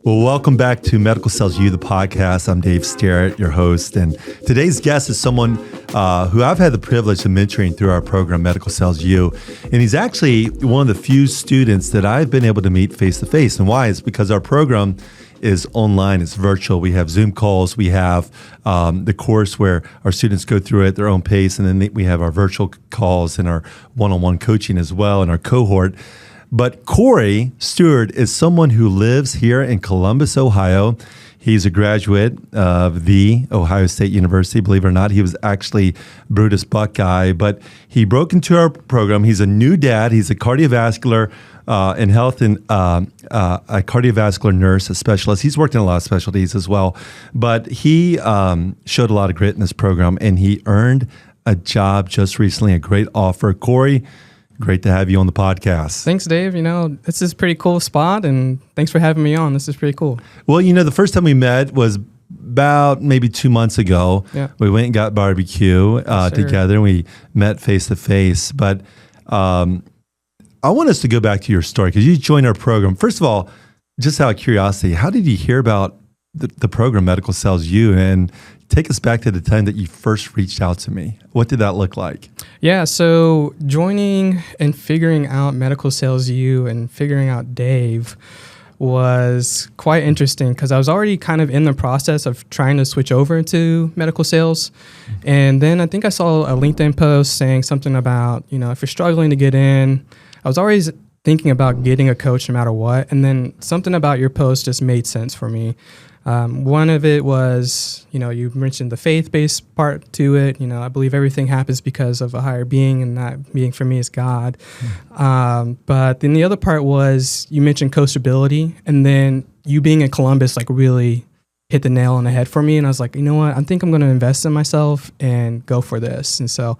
Well, welcome back to MedicalSalesU, the podcast. I'm Dave Stewart, your host, and today's guest is someone who I've had the privilege of mentoring through our program, MedicalSalesU, and he's actually one of the few students that I've been able to meet face-to-face. And why? It's because our program is online, it's virtual. We have Zoom calls, we have the course where our students go through it at their own pace, and then we have our virtual calls and our one-on-one coaching as well in our cohort. But Corey Stewart is someone who lives here in Columbus, Ohio. He's a graduate of the Ohio State University. Believe it or not, he was actually Brutus Buckeye, but he broke into our program. He's a new dad. He's a cardiovascular and health and a cardiovascular nurse, a specialist. He's worked in a lot of specialties as well, but he showed a lot of grit in this program, and he earned a job just recently, a great offer. Corey, great to have you on the podcast. Thanks, Dave. This is a pretty cool spot, and thanks for having me on. This is pretty cool. Well, the first time we met was about maybe 2 months ago. Yeah. We went and got barbecue together, and we met face to face. But I want us to go back to your story because you joined our program. First of all, just out of curiosity, how did you hear about the program MedicalSalesU, and take us back to the time that you first reached out to me? What did that look like? Yeah, so joining and figuring out MedicalSalesU and figuring out Dave was quite interesting because I was already kind of in the process of trying to switch over into medical sales. And then I think I saw a LinkedIn post saying something about, if you're struggling to get in, I was always thinking about getting a coach no matter what. And then something about your post just made sense for me. One of it was, you mentioned the faith-based part to it. I believe everything happens because of a higher being, and that being for me is God. But then the other part was you mentioned coachability, and then you being in Columbus really hit the nail on the head for me. And I was like, you know what? I think I'm going to invest in myself and go for this. And so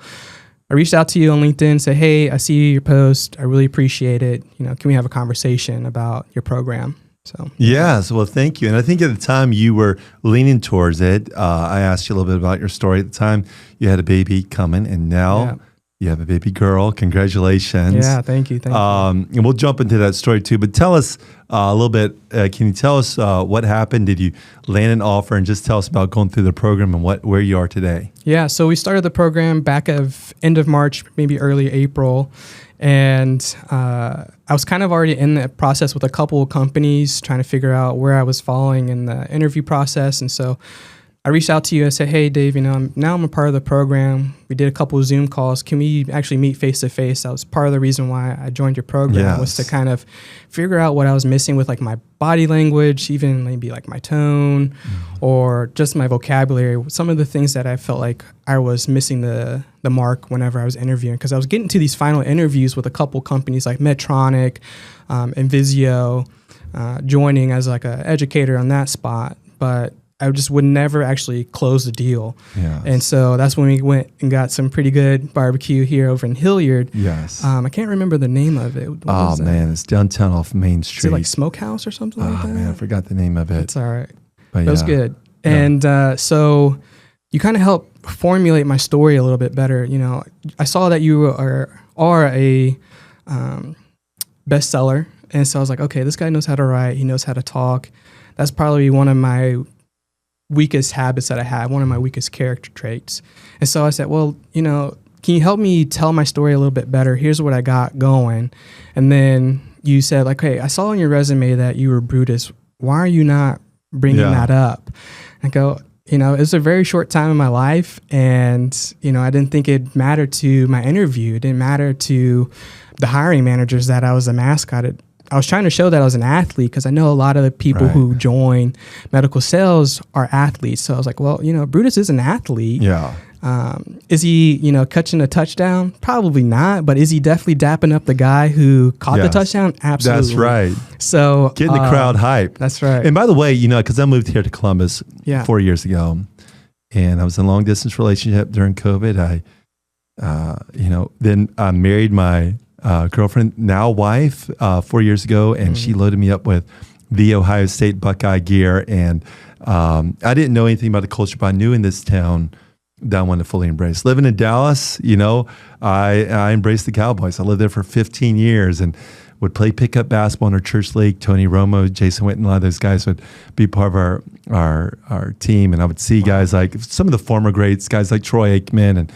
I reached out to you on LinkedIn and said, hey, I see your post. I really appreciate it. Can we have a conversation about your program? So yes, well, thank you. And I think at the time you were leaning towards it. I asked you a little bit about your story at the time. You had a baby coming, and now you have a baby girl. Congratulations. Yeah, thank you. And we'll jump into that story too. But tell us a little bit. Can you tell us what happened? Did you land an offer? And just tell us about going through the program and where you are today. Yeah, so we started the program back of end of March, maybe early April. And I was kind of already in the process with a couple of companies trying to figure out where I was falling in the interview process. And so I reached out to you and said, hey, Dave, now I'm a part of the program. We did a couple of Zoom calls. Can we actually meet face to face? That was part of the reason why I joined your program, was to kind of figure out what I was missing with my body language, even maybe my tone or just my vocabulary. Some of the things that I felt like I was missing the mark whenever I was interviewing, because I was getting to these final interviews with a couple companies like Medtronic and Vizio, joining as an educator on that spot. But I just would never actually close the deal. Yes. And so that's when we went and got some pretty good barbecue here over in Hilliard. Yes. I can't remember the name of it. Oh, man, it's downtown off Main Street. Is it Smokehouse or something like that? Oh, man, I forgot the name of it. It's all right. But it was good. And so you kind of helped formulate my story a little bit better. I saw that you are a bestseller. And so I was like, okay, this guy knows how to write. He knows how to talk. That's probably one of my weakest habits that I have, one of my weakest character traits. And so I said, well, can you help me tell my story a little bit better? Here's what I got going. And then you said hey, I saw on your resume that you were Brutus. Why are you not bringing that up? I go, it was a very short time in my life, and, I didn't think it mattered to my interview. It didn't matter to the hiring managers that I was a mascot. I was trying to show that I was an athlete, because I know a lot of the people who join medical sales are athletes. So I was like, well, Brutus is an athlete. Yeah. Is he, catching a touchdown? Probably not. But is he definitely dapping up the guy who caught the touchdown? Absolutely. That's right. So getting the crowd hype. That's right. And by the way, because I moved here to Columbus 4 years ago, and I was in a long distance relationship during COVID. Then I married my girlfriend, now wife, 4 years ago, and she loaded me up with the Ohio State Buckeye gear. And I didn't know anything about the culture, but I knew in this town that one to fully embrace. Living in Dallas, I embraced the Cowboys. I lived there for 15 years and would play pickup basketball in our church league. Tony Romo, Jason Witten, a lot of those guys would be part of our team. And I would see guys like some of the former greats, guys like Troy Aikman, and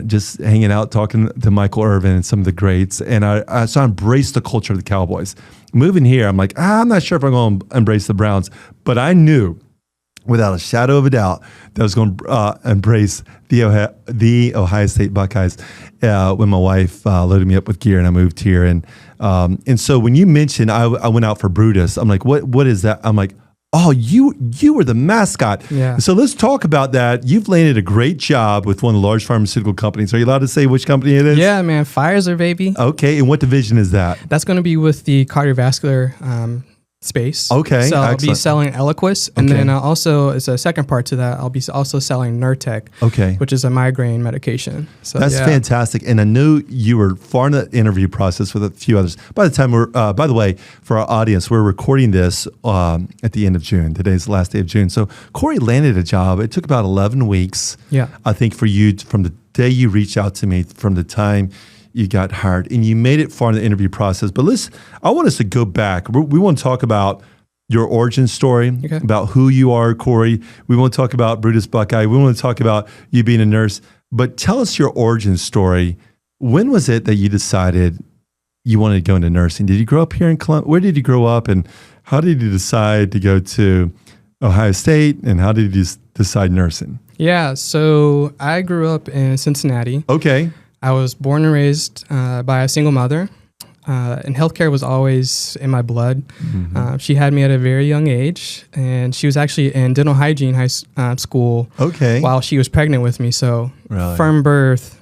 just hanging out, talking to Michael Irvin and some of the greats. And so I embraced the culture of the Cowboys. Moving here, I'm like, I'm not sure if I'm going to embrace the Browns, but I knew without a shadow of a doubt that I was going to embrace the Ohio State Buckeyes when my wife loaded me up with gear and I moved here. And so when you mentioned I went out for Brutus, I'm like, what is that? I'm like, oh, you were the mascot. Yeah. So let's talk about that. You've landed a great job with one of the large pharmaceutical companies. Are you allowed to say which company it is? Yeah, man, Pfizer, baby. Okay, and what division is that? That's going to be with the cardiovascular space. Okay, so I'll be excellent. selling Eliquis, and then also as a second part to that, I'll be also selling Nurtec, which is a migraine medication. So that's fantastic. And I knew you were far in the interview process with a few others. By the time by the way, for our audience, we're recording this at the end of June. Today's the last day of June. So Corey landed a job. It took about 11 weeks. Yeah, I think for you from the day you reached out to me, from the time you got hired, and you made it far in the interview process. But I want us to go back. We want to talk about your origin story, about who you are, Corey. We want to talk about Brutus Buckeye. We want to talk about you being a nurse. But tell us your origin story. When was it that you decided you wanted to go into nursing? Did you grow up here in Columbia? Where did you grow up, and how did you decide to go to Ohio State, and how did you decide nursing? Yeah, so I grew up in Cincinnati. Okay. I was born and raised by a single mother, and healthcare was always in my blood. Mm-hmm. She had me at a very young age, and she was actually in dental hygiene school while she was pregnant with me. So from birth,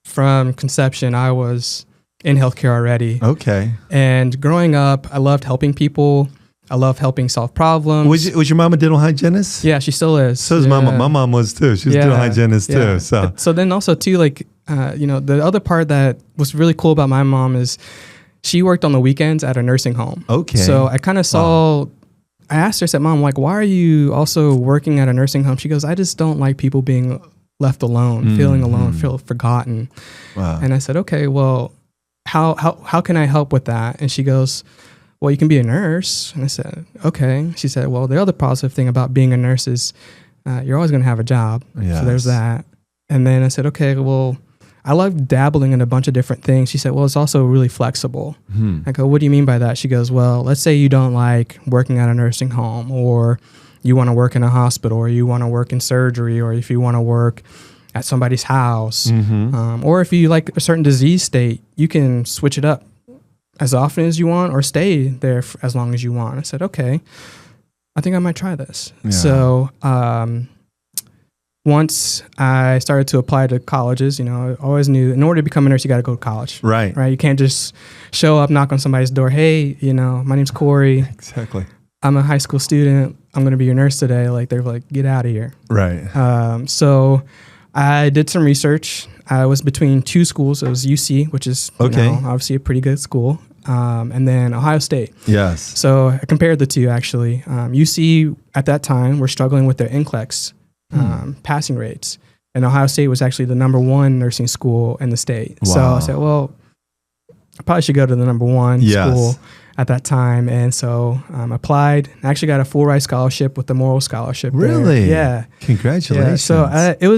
from conception, I was in healthcare already. Okay. And growing up, I loved helping people. I love helping solve problems. Was your mom a dental hygienist? Yeah, she still is. So is my mom. My mom was too. She was a dental hygienist too. So then also too, like, the other part that was really cool about my mom is she worked on the weekends at a nursing home. Okay. So I kind of saw, I asked her, I said, Mom, like, why are you also working at a nursing home? She goes, I just don't like people being left alone, feeling alone, feel forgotten. Wow. And I said, okay, well, how can I help with that? And she goes, well, you can be a nurse. And I said, okay. She said, well, the other positive thing about being a nurse is you're always going to have a job. Yes. So there's that. And then I said, okay, well, I love dabbling in a bunch of different things. She said, well, it's also really flexible. I go, what do you mean by that? She goes, well, let's say you don't like working at a nursing home, or you want to work in a hospital, or you want to work in surgery, or if you want to work at somebody's house, or if you like a certain disease state, you can switch it up as often as you want or stay there as long as you want. I said, okay, I think I might try this. Yeah. So once I started to apply to colleges, I always knew in order to become a nurse, you got to go to college. Right. You can't just show up, knock on somebody's door. Hey, my name's Corey. Exactly. I'm a high school student. I'm going to be your nurse today. Like, they're like, get out of here. Right. So I did some research. I was between two schools. It was UC, which is obviously a pretty good school, and then Ohio State. Yes. So I compared the two, actually. UC at that time were struggling with their NCLEX passing rates, and Ohio State was actually the number one nursing school in the state. Wow. So I said, well, I probably should go to the number one school at that time. And so applied. I actually got a full ride scholarship with the moral scholarship. Really? There. Yeah. Congratulations. Yeah. So it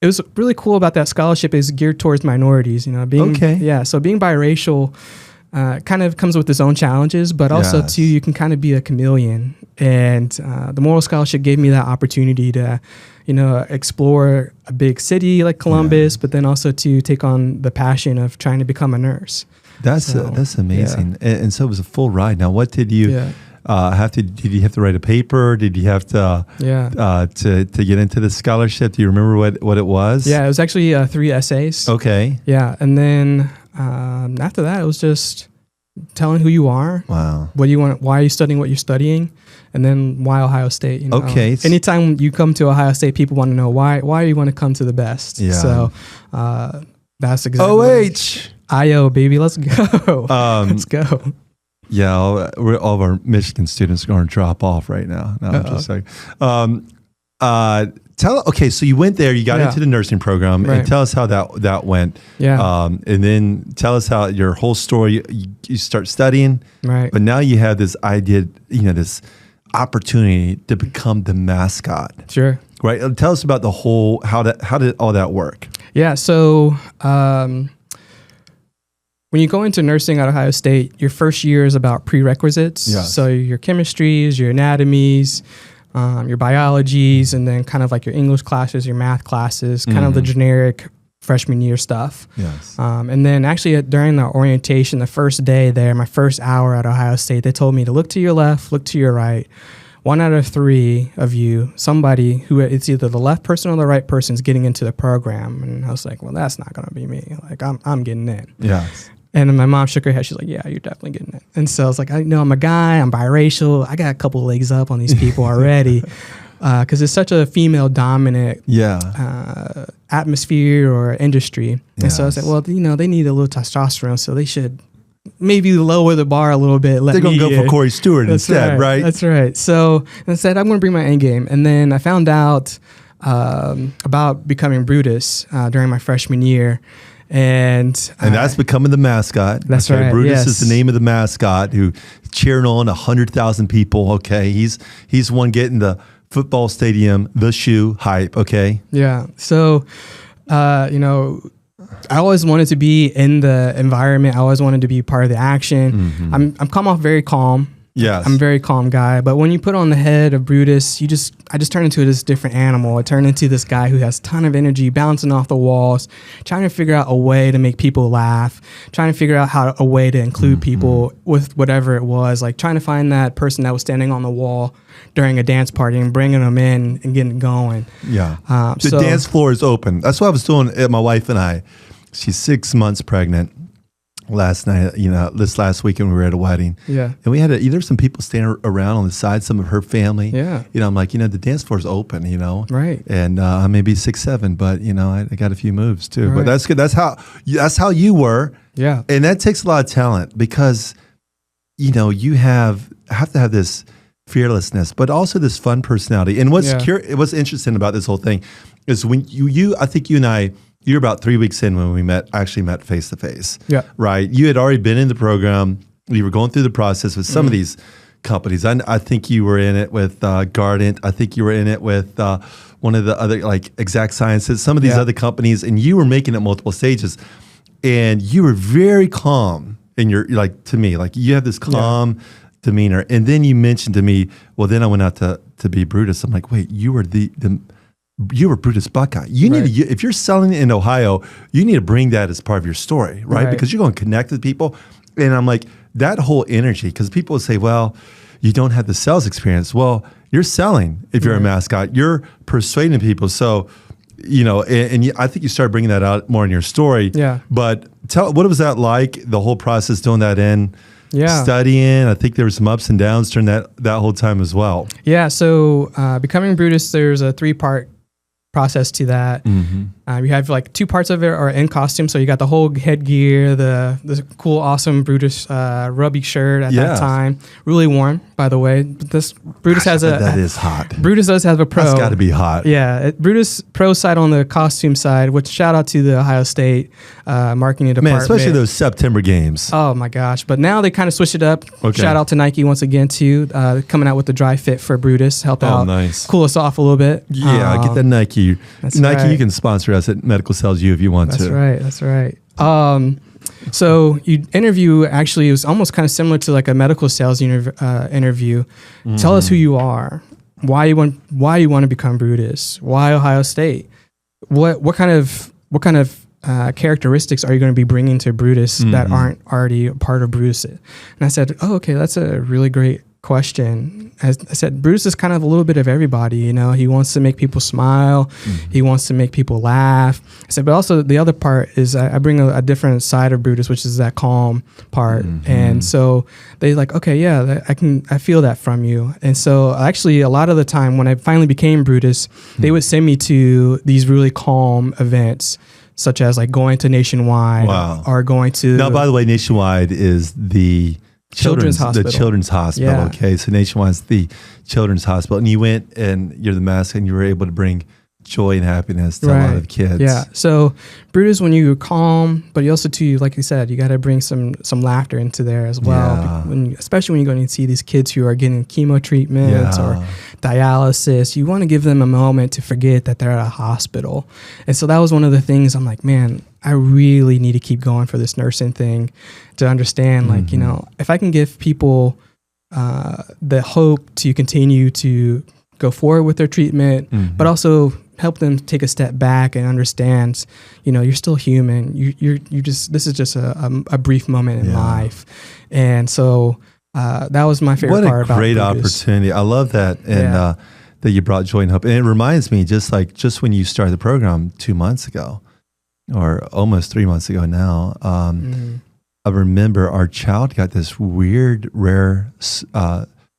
was really cool about that scholarship is geared towards minorities, so being biracial kind of comes with its own challenges, but also too, you can kind of be a chameleon. And the moral scholarship gave me that opportunity to, explore a big city like Columbus, but then also to take on the passion of trying to become a nurse. That's amazing. Yeah. And so it was a full ride. Now, what did you did you have to write a paper? Did you have to to get into the scholarship? Do you remember what it was? Yeah, it was actually 3 essays. Okay. Yeah, and then after that, it was just telling who you are. Wow. What do you want? Why are you studying what you're studying? And then why Ohio State? Okay. Anytime you come to Ohio State, people want to know why you want to come to the best. Yeah. So that's exactly. IO, baby, let's go. Let's go. Yeah, all of our Michigan students are going to drop off right now. No, I'm just saying. Okay, so you went there, you got into the nursing program, and tell us how that went. Yeah. And then tell us how your whole story, you start studying, right? But now you have this idea, this opportunity to become the Mascot. Sure. Right. Tell us about the whole, how did all that work? Yeah. So when you go into nursing at Ohio State, your first year is about prerequisites. Yes. So your chemistries, your anatomies, your biologies, and then kind of like your English classes, your math classes, kind of the generic freshman year stuff. Yes. And then actually during the orientation, the first day there, my first hour at Ohio State, they told me to look to your left, look to your right. 1 out of 3 of you, somebody who it's either the left person or the right person is getting into the program. And I was like, well, that's not going to be me. Like I'm getting in. Yes. And then my mom shook her head. She's like, yeah, you're definitely getting it. And so I was like, I know I'm a guy, I'm biracial. I got a couple legs up on these people already. Because it's such a female dominant atmosphere or industry. And so I said, well, they need a little testosterone, so they should maybe lower the bar a little bit. They're going to go for Corey Stewart instead, right? That's right. So I said, I'm going to bring my A game. And then I found out about becoming Brutus during my freshman year. And that's becoming the Mascot. That's right. Brutus is the name of the Mascot who cheering on 100,000 people. Okay. He's one getting the football stadium, the shoe hype. Okay. Yeah. So, I always wanted to be in the environment. I always wanted to be part of the action. I'm come off very calm. Yes. I'm a very calm guy. But when you put on the head of Brutus, I just turned into this different animal. I turned into this guy who has a ton of energy, bouncing off the walls, trying to figure out a way to make people laugh, trying to figure out a way to include people with whatever it was, like trying to find that person that was standing on the wall during a dance party and bringing them in and getting going. Yeah. The dance floor is open. That's what I was doing. My wife and I, she's 6 months pregnant. Last night, this last weekend we were at a wedding. Yeah. And we had there's some people standing around on the side, some of her family. Yeah. I'm like, the dance floor's open, Right. And I may be 6'7", but I got a few moves too. Right. But that's good. That's how you were. Yeah. And that takes a lot of talent because, you have to have this fearlessness, but also this fun personality. And what's interesting about this whole thing is when I think you and I, you're about 3 weeks in when we actually met face to face. Yeah. Right. You had already been in the program. You were going through the process with some of these companies. I think you were in it with Guardant. I think you were in it with one of the other, like Exact Sciences, some of these other companies, and you were making it multiple stages. And you were very calm in your, to me, you have this calm demeanor. And then you mentioned to me, well, then I went out to be Brutus. I'm like, wait, you were you were Brutus Buckeye. You need to, if you're selling in Ohio, you need to bring that as part of your story, right? Because you're going to connect with people. And I'm like, that whole energy, because people will say, well, you don't have the sales experience. Well, you're selling if you're a Mascot. You're persuading people. So, and I think you started bringing that out more in your story. Yeah. But what was that like, the whole process doing that studying? I think there were some ups and downs during that whole time as well. Yeah. So becoming Brutus, there's a 3-part process to that. You have 2 parts of it are in costume. So you got the whole headgear, the cool, awesome Brutus rubby shirt at that time. Really warm, by the way. But this Brutus that is hot. Brutus does have a pro. That's got to be hot. Yeah, Brutus pro side on the costume side. Which shout out to the Ohio State marketing department. Man, especially those September games. Oh my gosh! But now they kind of switched it up. Okay. Shout out to Nike once again too, coming out with the dry fit for Brutus. Help out, nice. Cool us off a little bit. Yeah, get that Nike. Nike, you can sponsor us at MedicalSalesU if you want to. That's right. So you interview actually, it was almost kind of similar to like a medical sales interview. Tell us who you are, why you want to become Brutus, why Ohio State, what kind of characteristics are you going to be bringing to Brutus that aren't already a part of Brutus? And I said, oh, okay, that's a really great question. As I said, Brutus is kind of a little bit of everybody. He wants to make people smile. He wants to make people laugh. I said, but also the other part is I bring a different side of Brutus, which is that calm part. And so they like, okay, yeah, I feel that from you. And so actually a lot of the time when I finally became Brutus, they would send me to these really calm events, such as like going to Nationwide or going to... Now, by the way, Nationwide is the Children's Hospital. The Children's Hospital, okay. So Nationwide's the Children's Hospital. And you went and you're the Mascot and you were able to bring joy and happiness to a lot of kids. Yeah. So Brutus, when you're calm, but you also too, like you said, you got to bring some laughter into there as well. Yeah. Especially when you're going to see these kids who are getting chemo treatments or dialysis, you want to give them a moment to forget that they're at a hospital. And so that was one of the things I'm like, man, I really need to keep going for this nursing thing to understand, like, you know, if I can give people the hope to continue to go forward with their treatment, but also help them take a step back and understand, you know, you're still human. You just, this is just a brief moment in life. And so that was my favorite part about What a great Brutus. opportunity. I love that. And that you brought joy and hope. And it reminds me, just when you started the program 2 months ago, or almost 3 months ago now, I remember our child got this weird, rare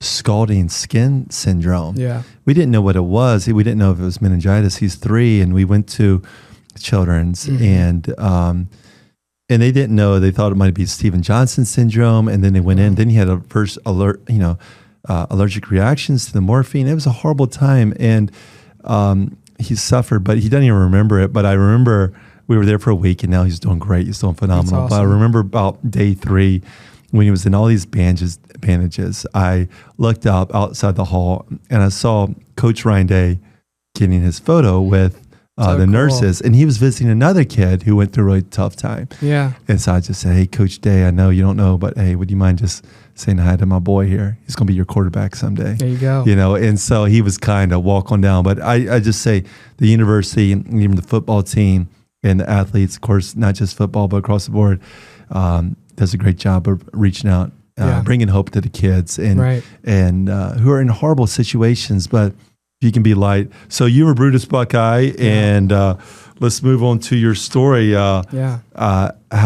scalding skin syndrome. Yeah. We didn't know what it was. We didn't know if it was meningitis. He's 3, and we went to Children's, and they didn't know. They thought it might be Stephen Johnson syndrome, and then they went in. Then he had a first allergic reactions to the morphine. It was a horrible time, and he suffered, but he doesn't even remember it. But I remember we were there for a week, and now he's doing great. He's doing phenomenal. Awesome. But I remember about day 3, when he was in all these bandages, I looked up outside the hall, and I saw Coach Ryan Day getting his photo with the nurses, and he was visiting another kid who went through a really tough time. Yeah. And so I just said, hey, Coach Day, I know you don't know, but hey, would you mind just saying hi to my boy here? He's going to be your quarterback someday. There you go. You know, and so he was kind of walk on down. But I just say the university and even the football team and the athletes, of course, not just football, but across the board, does a great job of reaching out, bringing hope to the kids and who are in horrible situations, but you can be light. So you were Brutus Buckeye, and let's move on to your story. How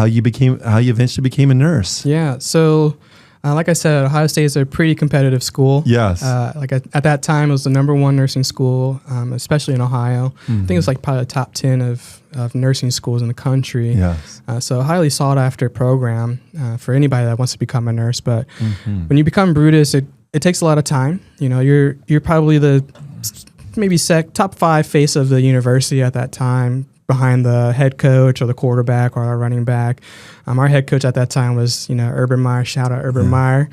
you eventually became a nurse. Yeah. So, like I said, Ohio State is a pretty competitive school. Yes. At that time, it was the #1 nursing school, especially in Ohio. I think it was like probably the top 10 of nursing schools in the country. Yes. So a highly sought after program for anybody that wants to become a nurse. But when you become Brutus, it takes a lot of time. You know, you're probably the maybe top 5 face of the university at that time, behind the head coach or the quarterback or our running back. Our head coach at that time was, Urban Meyer. Shout out Urban Meyer,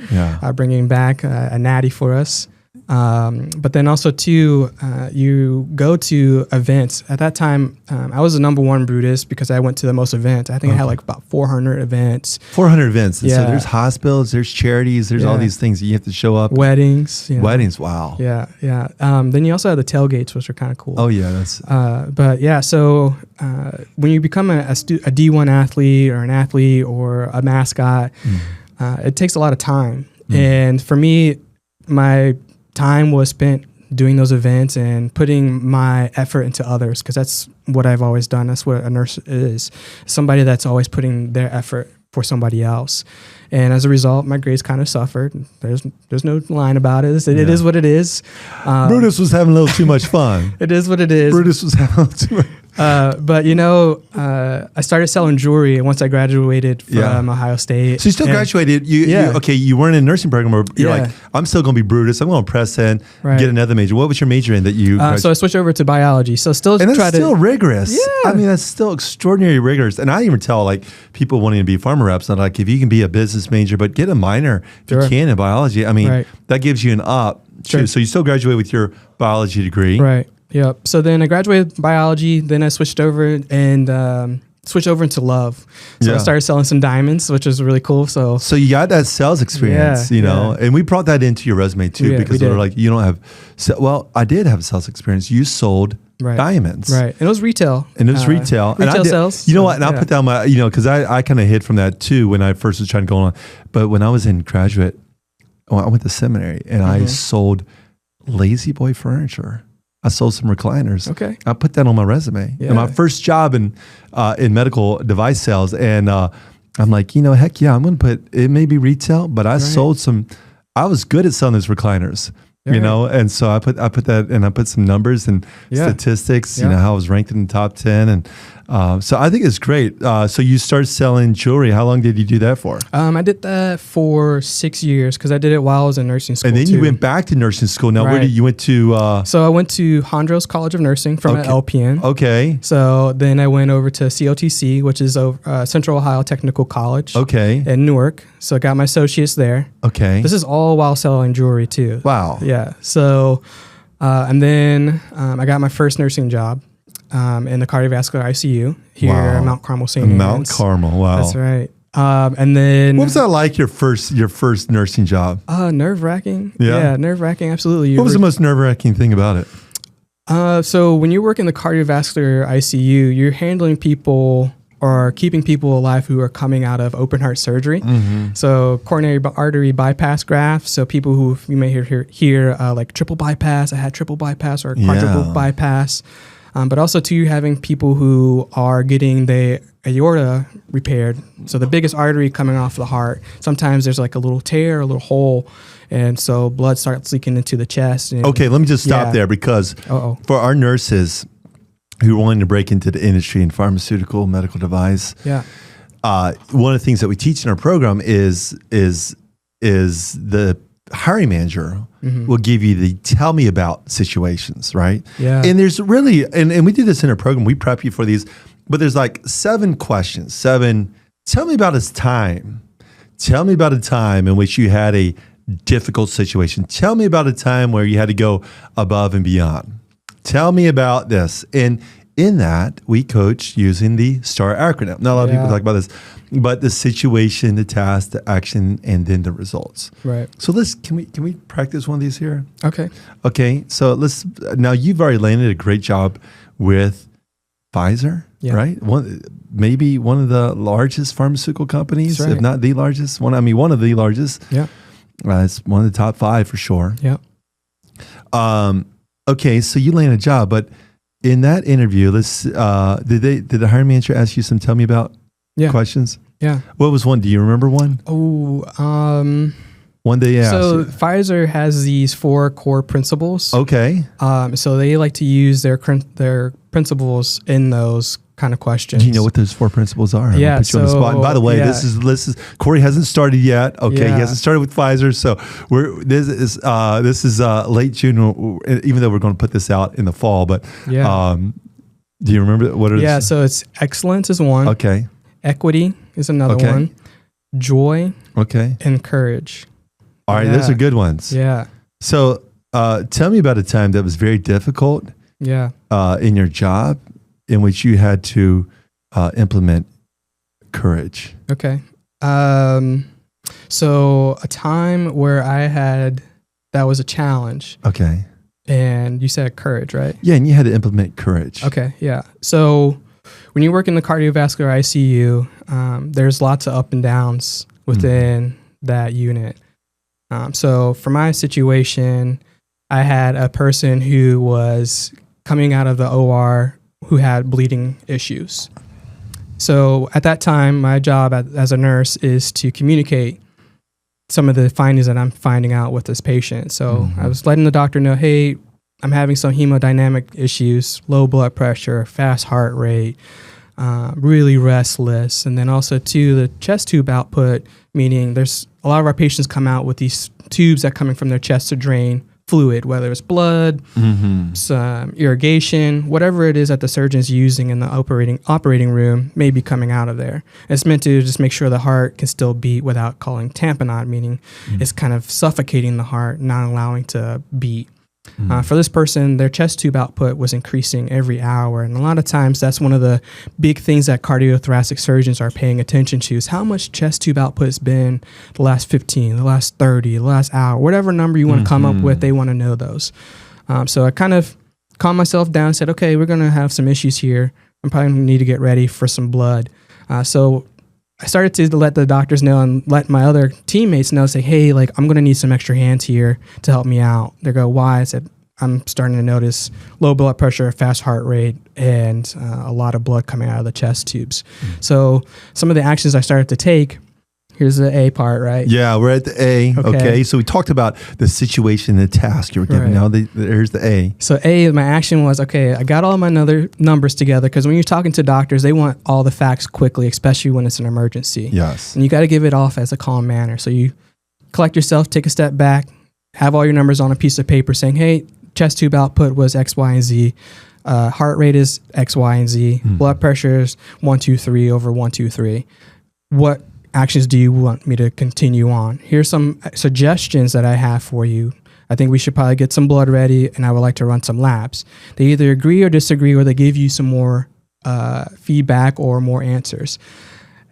bringing back a natty for us. But then also too, you go to events. At that time, I was the #1 Brutus because I went to the most events. I think I had like about 400 events. 400 events. Yeah. So there's hospitals, there's charities, there's all these things that you have to show up. Weddings. Weddings. Wow. Yeah. Yeah. Then you also have the tailgates, which are kind of cool. Oh yeah. That's. But yeah, so when you become a D1 athlete or an athlete or a mascot, it takes a lot of time. And for me, my time was spent doing those events and putting my effort into others, because that's what I've always done. That's what a nurse is, somebody that's always putting their effort for somebody else. And as a result, my grades kind of suffered. There's no line about it. It is what it is. Brutus was having a little too much fun. It is what it is. Brutus was having a little too much. But I started selling jewelry once I graduated from Ohio State. So you still graduated. You weren't in a nursing program, or you're like, I'm still going to be Brutus. I'm going to press in, get another major. What was your major in that you so I switched over to biology. So still and that's still rigorous. Yeah. I mean, that's still extraordinarily rigorous. And I even tell like people wanting to be pharma reps, I'm like, if you can be a business major, but get a minor if you can in biology. I mean, that gives you an up. Sure. So you still graduate with your biology degree. Right. Yep. So then I graduated biology. Then I switched over into love. So I started selling some diamonds, which was really cool. So you got that sales experience, and we brought that into your resume too, because they were like, you don't have. I did have sales experience. You sold diamonds, right? And it was retail. Retail sales. You know what? And I put down my, because I kind of hid from that too when I first was trying to go on. But when I was in graduate, I went to seminary and I sold Lazy Boy furniture. I sold some recliners. Okay. I put that on my resume. Yeah. And my first job in medical device sales. And I'm like, heck yeah, I'm going to put, it may be retail, but I sold some, I was good at selling those recliners, and so I put that, and I put some numbers and statistics, how I was ranked in the top 10. And So I think it's great. So you started selling jewelry. How long did you do that for? I did that for 6 years because I did it while I was in nursing school. And then too. you went back to nursing school. Now, where Right. did you went to? So I went to Hondros College of Nursing from an LPN. Okay. So then I went over to COTC, which is Central Ohio Technical College. Okay. In Newark. So I got my associates there. Okay. This is all while selling jewelry too. Wow. Yeah. So, and then I got my first nursing job in the cardiovascular ICU here at Mount Carmel St. Mount Carmel. Wow. That's right. And then what was that like? Your first nursing job? Nerve wracking. Yeah. Nerve wracking. Absolutely. What was the most nerve wracking thing about it? So when you work in the cardiovascular ICU, you're handling people or keeping people alive who are coming out of open heart surgery. Mm-hmm. So coronary artery bypass grafts. So people who you may hear like triple bypass. I had triple bypass or quadruple bypass. But also too, having people who are getting the aorta repaired. So the biggest artery coming off the heart. Sometimes there's like a little tear, a little hole. And so blood starts leaking into the chest. And okay, let me just stop there because for our nurses who are wanting to break into the industry in pharmaceutical, medical device, one of the things that we teach in our program is the hiring manager will give you the tell me about situations, right? Yeah. And there's really, and we do this in our program, we prep you for these, but there's like 7 questions. Tell me about a time. Tell me about a time in which you had a difficult situation. Tell me about a time where you had to go above and beyond. Tell me about this. And in that, we coach using the STAR acronym. Not a lot of people talk about this, but the situation, the task, the action, and then the results. Right. So can we practice one of these here? Okay. Okay. So now you've already landed a great job with Pfizer, right? Maybe one of the largest pharmaceutical companies, if not the largest. One of the largest. Yeah. It's one of the top 5 for sure. Yeah. Okay, so you land a job, but in that interview, did the hiring manager ask you some tell me about questions? Yeah. What was one? Do you remember one? One day, So Pfizer has these 4 core principles. Okay. So they like to use their principles in those kind of questions. Do you know what those 4 principles are? Yeah. Put you on the spot. And by the way, this is Corey hasn't started yet. Okay, he hasn't started with Pfizer, so this is late June. Even though we're going to put this out in the fall, but do you remember what it is? Yeah. So it's excellence is one. Okay. Equity is another one. Joy. Okay. And courage. All right, those are good ones. Yeah. So tell me about a time that was very difficult. Yeah. In your job, in which you had to implement courage. Okay. So a time where that was a challenge. Okay. And you said courage, right? Yeah, and you had to implement courage. Okay, yeah. So when you work in the cardiovascular ICU, there's lots of up and downs within that unit. So for my situation, I had a person who was coming out of the OR who had bleeding issues. So at that time, my job as a nurse is to communicate some of the findings that I'm finding out with this patient. So I was letting the doctor know, hey, I'm having some hemodynamic issues, low blood pressure, fast heart rate, really restless. And then also too, the chest tube output, meaning there's a lot of our patients come out with these tubes that coming from their chest to drain fluid, whether it's blood, some irrigation, whatever it is that the surgeon's using in the operating room may be coming out of there. It's meant to just make sure the heart can still beat without calling tamponade, meaning it's kind of suffocating the heart, not allowing to beat. For this person, their chest tube output was increasing every hour. And a lot of times that's one of the big things that cardiothoracic surgeons are paying attention to is how much chest tube output has been the last 15, the last 30, the last hour, whatever number you want to come up with, they want to know those. So I kind of calmed myself down and said, okay, we're going to have some issues here. I'm probably going to need to get ready for some blood. So I started to let the doctors know and let my other teammates know, say, hey, like I'm going to need some extra hands here to help me out. They go, why? I said, I'm starting to notice low blood pressure, fast heart rate, and a lot of blood coming out of the chest tubes. So some of the actions I started to take Here's the A part, right? Yeah, we're at the A. Okay. So we talked about the situation, the task you were given. Right. Now here's the A. So A, my action was, okay, I got all my other numbers together, because when you're talking to doctors, they want all the facts quickly, especially when it's an emergency. Yes. And you got to give it off as a calm manner. So you collect yourself, take a step back, have all your numbers on a piece of paper saying, hey, chest tube output was X, Y, and Z. Heart rate is X, Y, and Z. Blood pressure is 123 over 123. What actions do you want me to continue on? Here's some suggestions that I have for you. I think we should probably get some blood ready, and I would like to run some labs. They either agree or disagree, or they give you some more feedback or more answers.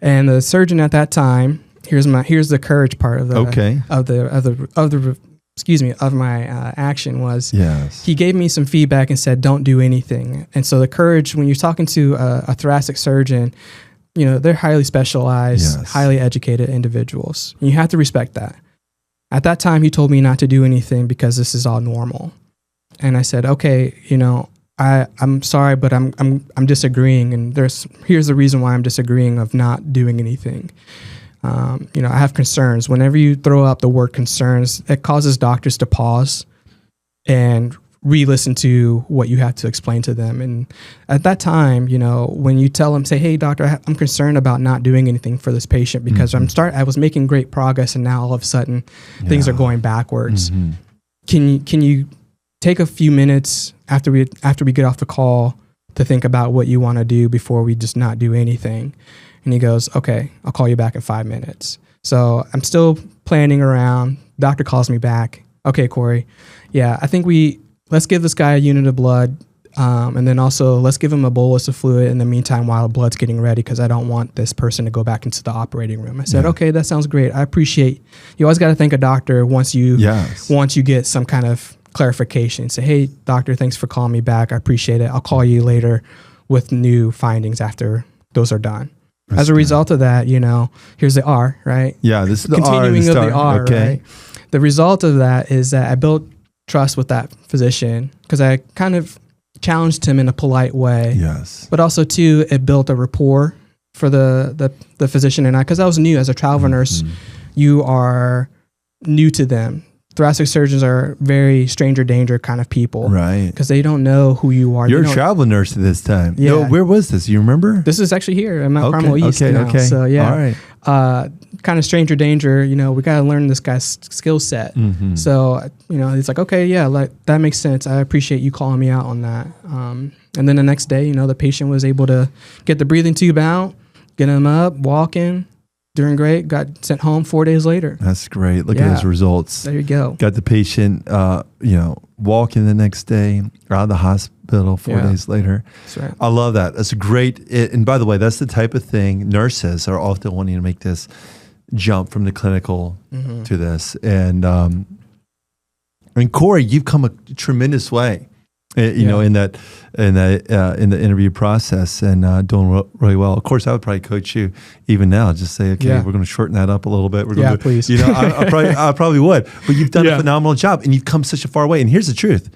And the surgeon at that time, here's the courage part of my action was, yes, he gave me some feedback and said, don't do anything. And so the courage, when you're talking to a thoracic surgeon, they're highly specialized, yes, highly educated individuals. You have to respect that. At that time, he told me not to do anything because this is all normal. And I said, okay, I'm sorry, but I'm disagreeing. And here's the reason why I'm disagreeing of not doing anything. I have concerns. Whenever you throw out the word concerns, it causes doctors to pause and re-listen to what you have to explain to them. And at that time, when you tell them, say, hey, doctor, I'm concerned about not doing anything for this patient because I was making great progress, and now all of a sudden things are going backwards. Can you take a few minutes after we get off the call to think about what you want to do before we just not do anything? And he goes, okay, I'll call you back in 5 minutes. So I'm still planning around. Doctor calls me back. Okay, Corey. Yeah, I think let's give this guy a unit of blood. And then also let's give him a bolus of fluid in the meantime while the blood's getting ready, because I don't want this person to go back into the operating room. I said, okay, that sounds great. I appreciate. You always got to thank a doctor once you get some kind of clarification. Say, hey, doctor, thanks for calling me back. I appreciate it. I'll call you later with new findings after those are done. As a result of that, here's the R, right? Yeah, this is the continuing R. of the R, right? The result of that is that I built trust with that physician because I kind of challenged him in a polite way. Yes. But also, too, it built a rapport for the physician and I, because I was new as a travel nurse. You are new to them. Thoracic surgeons are very stranger danger kind of people. Right. Because they don't know who you are. You're a travel nurse at this time. Yeah. No, where was this? You remember? This is actually here in Mount Carmel East now. Okay. So, yeah. All right. Kind of stranger danger, we got to learn this guy's skill set. So, it's like, okay, yeah, that makes sense. I appreciate you calling me out on that. And then the next day, the patient was able to get the breathing tube out, get him up, walking, doing great, got sent home 4 days later. That's great. Look at those results. There you go. Got the patient, walking the next day, out of the hospital 4 days later. That's right. I love that. That's a great, and by the way, that's the type of thing nurses are often wanting to make this jump from the clinical to this. And Corey, you've come a tremendous way, in the interview process and doing really well. Of course, I would probably coach you even now. Just say, okay, we're going to shorten that up a little bit. We're going to, please. I probably would. But you've done a phenomenal job, and you've come such a far way. And here's the truth.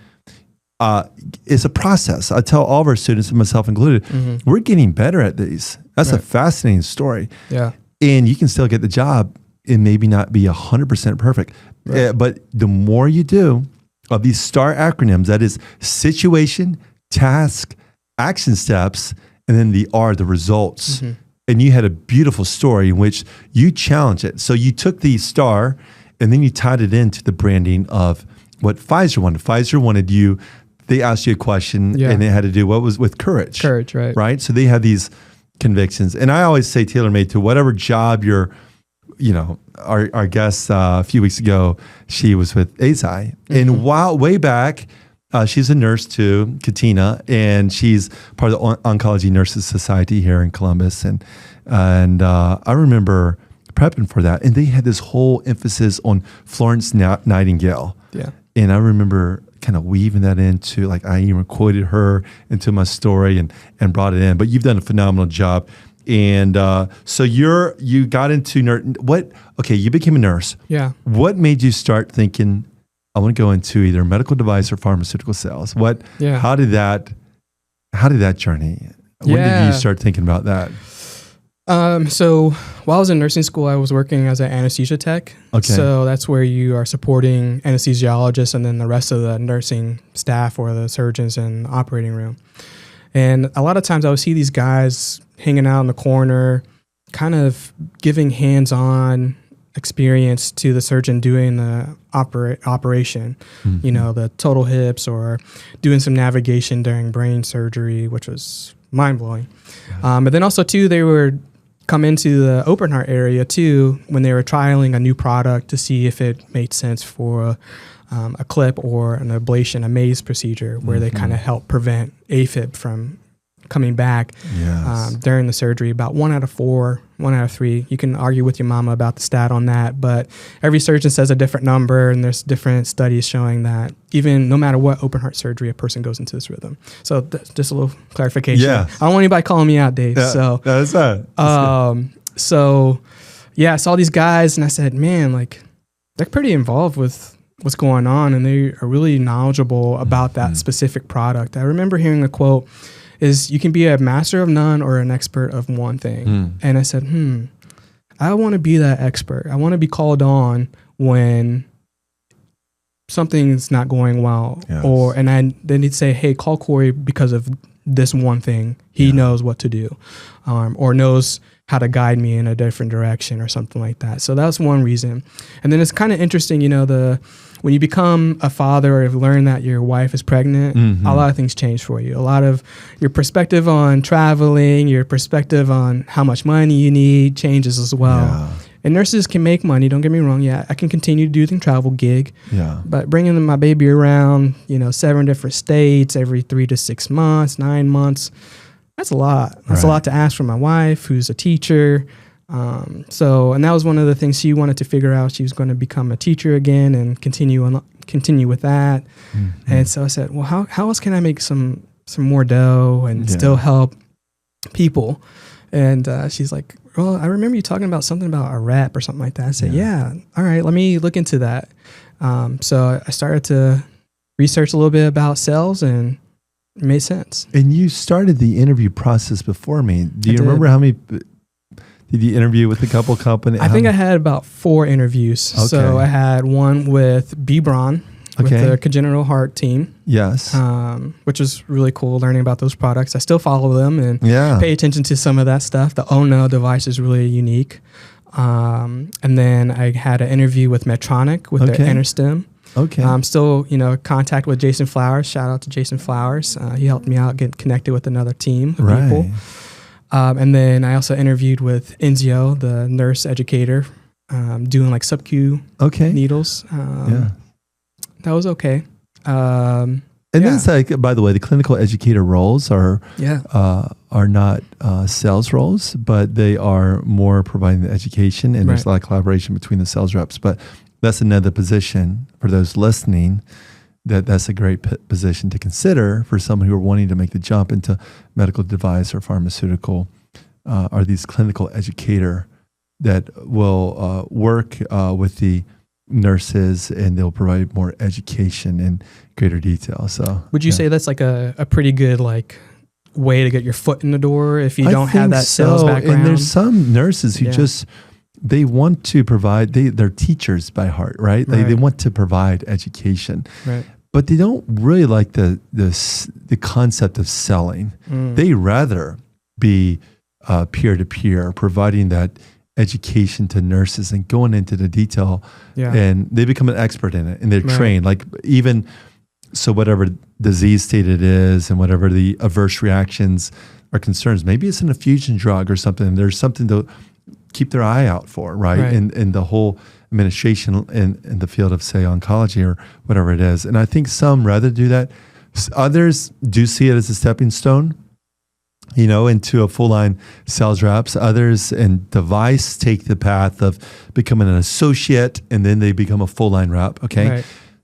It's a process. I tell all of our students, and myself included, we're getting better at these. That's a fascinating story. Yeah. And you can still get the job and maybe not be 100% perfect. Right. But the more you do of these STAR acronyms, that is situation, task, action steps, and then the R, the results. And you had a beautiful story in which you challenged it. So you took the STAR and then you tied it into the branding of what Pfizer wanted. Pfizer wanted you, they asked you a question and it had to do what was with courage. Courage, right. Right? So they had these convictions. And I always say tailor-made to whatever job you're, our guest a few weeks ago, she was with ASI. And way back, she's a nurse too, Katina, and she's part of the Oncology Nurses Society here in Columbus. And I remember prepping for that. And they had this whole emphasis on Florence Nightingale. Yeah. And I remember kind of weaving that into, like, I even quoted her into my story and brought it in. But you've done a phenomenal job. And so you got into you became a nurse. Yeah. What made you start thinking, I want to go into either medical device or pharmaceutical sales? How did that journey? When did you start thinking about that? So while I was in nursing school, I was working as an anesthesia tech. Okay. So that's where you are supporting anesthesiologists and then the rest of the nursing staff or the surgeons in the operating room. And a lot of times I would see these guys hanging out in the corner, kind of giving hands-on experience to the surgeon doing the operation, Mm-hmm. the total hips or doing some navigation during brain surgery, which was mind-blowing. But then also too, they would come into the open heart area too when they were trialing a new product to see if it made sense for a clip or an ablation, a maze procedure where they kind of help prevent AFib from coming back during the surgery. About 1 out of 4, 1 out of 3. You can argue with your mama about the stat on that, but every surgeon says a different number, and there's different studies showing that even no matter what open heart surgery, a person goes into this rhythm. So just a little clarification. Yeah. I don't want anybody calling me out, Dave. Yeah, so that's that. so yeah, I saw these guys and I said, man, like they're pretty involved with what's going on and they are really knowledgeable about that specific product. I remember hearing a quote is you can be a master of none or an expert of one thing. And I said, I want to be that expert. I want to be called on when something's not going well. Yes. And then he'd say, hey, call Corey because of this one thing. He knows what to do or knows how to guide me in a different direction or something like that. So that's one reason. And then it's kind of interesting, when you become a father or learn that your wife is pregnant, a lot of things change for you. A lot of your perspective on traveling, your perspective on how much money you need changes as well. Yeah. And nurses can make money, don't get me wrong. Yeah, I can continue to do the travel gig. Yeah. But bringing my baby around, 7 different states every 3 to 6 months, 9 months, that's a lot. That's a lot to ask from my wife, who's a teacher. And that was one of the things she wanted to figure out. She was going to become a teacher again and continue with that. And so I said, well, how else can I make some more dough and still help people? And she's like, well, I remember you talking about something about a rep or something like that. I said, yeah, all right, let me look into that. So I started to research a little bit about sales and it made sense. And you started the interview process before me. Do you remember how many did you interview with a couple companies? I think I had about 4 interviews. Okay. So I had one with B. Braun with the congenital heart team. Yes. Which was really cool learning about those products. I still follow them and pay attention to some of that stuff. The ONO device is really unique. And then I had an interview with Medtronic with the InterStim. Okay. I'm still, contact with Jason Flowers. Shout out to Jason Flowers. He helped me out get connected with another team of people. And then I also interviewed with Enzio, the nurse educator, doing like sub-Q needles. That was okay. And then it's like, by the way, the clinical educator roles are not sales roles, but they are more providing the education, and there's a lot of collaboration between the sales reps. But that's another position for those listening. That's a great position to consider for someone who are wanting to make the jump into medical device or pharmaceutical. Are these clinical educator that will work with the nurses, and they'll provide more education in greater detail. So, would you say that's like a pretty good way to get your foot in the door if you don't have that sales background? And there's some nurses who they want to provide. They're teachers by heart, right? They want to provide education, right? But they don't really like the concept of selling. They rather be peer-to-peer, providing that education to nurses and going into the detail, and they become an expert in it, and they're trained. Like even so, whatever disease state it is, and whatever the adverse reactions or concerns, maybe it's an infusion drug or something. There's something to keep their eye out for, right? And the whole administration in the field of, say, oncology or whatever it is. And I think some rather do that. Others do see it as a stepping stone, into a full-line sales reps. Others in device take the path of becoming an associate, and then they become a full-line rep,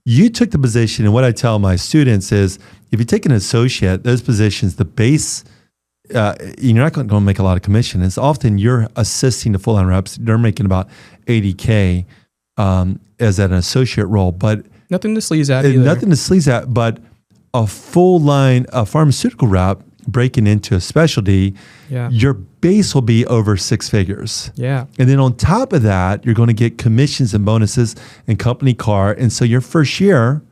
You took the position, and what I tell my students is, if you take an associate, those positions, the base, you're not going to make a lot of commission. It's often you're assisting the full-line reps. They're making about $80K as an associate role, but nothing to sleaze at either. Nothing to sleaze at, but a full-line pharmaceutical rep breaking into a specialty, your base will be over 6 figures. Yeah. And then on top of that, you're going to get commissions and bonuses and company car. And so your first year